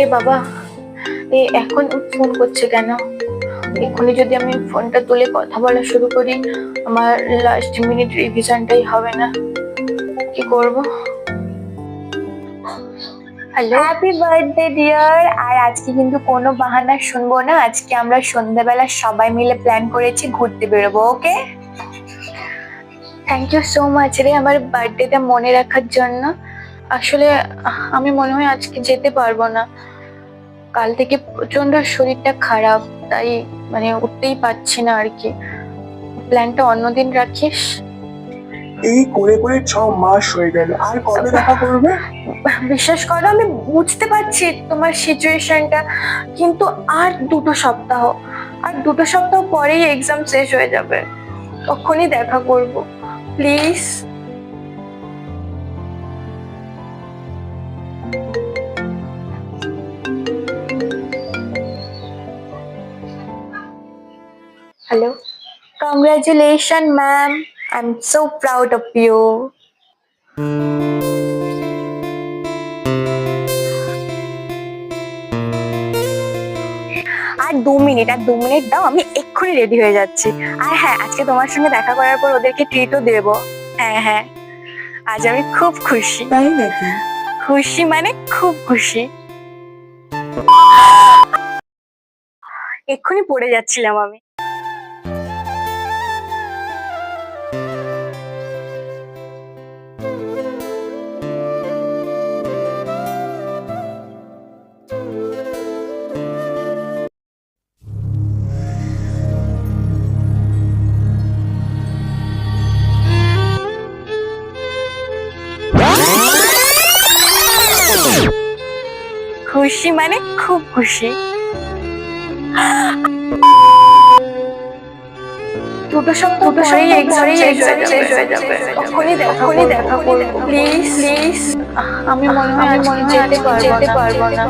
এ বাবা, এখন ফোন করছে কেন? এক্ষুনি যদি আমি ফোনটা তুলে কথা বলা শুরু করি, আমার লাস্ট মিনিট রিভিশনটাই হবে না। কি করব? Hello, happy birthday dear. আর আজকে কিন্তু কোনো বাহানা শুনবো না। আজকে আমরা সন্ধ্যাবেলা সবাই মিলে প্ল্যান করেছি ঘুরতে বেরোবো, ওকে? থ্যাংক ইউ সো মাচ রে আমার বার্থডেটা মনে রাখার জন্য। আসলে আমি মনে হয় আজকে যেতে পারবো না। কাল থেকে প্রচন্ড শরীরটা খারাপ, তাই উঠতেই পারছি না আর কি। প্ল্যানটা অন্যদিন রাখিস। এই করে করে 6 মাস হয়ে গেল, আর কবে দেখা করবে? বিশ্বাস করো, আমি বুঝতে পারছি তোমার সিচুয়েশনটা, কিন্তু আর দুটো সপ্তাহ পরেই এক্সাম শেষ হয়ে যাবে। তখনই দেখা করব, please. Hello, congratulation ma'am, I am so proud of you. আর 2 মিনিট দাও, আমি এক্ষুনি রেডি হয়ে যাচ্ছি। আর হ্যাঁ, আজকে তোমার সঙ্গে দেখা করার পর ওদেরকে ট্রিটও দেবো। হ্যাঁ হ্যাঁ, আজ আমি খুব খুশি। তাই নাকি? খুশি মানে খুব খুশি। এক্ষুনি পড়ে যাচ্ছিলাম আমি। খুশি মানে খুব খুশি। দুটো সপ্তাহ পরেই এক্সাম শেষ হয়ে যাবে। তখনই দেখা করব, প্লিজ প্লিজ। আমি মনে হয় যেতে পারবো না।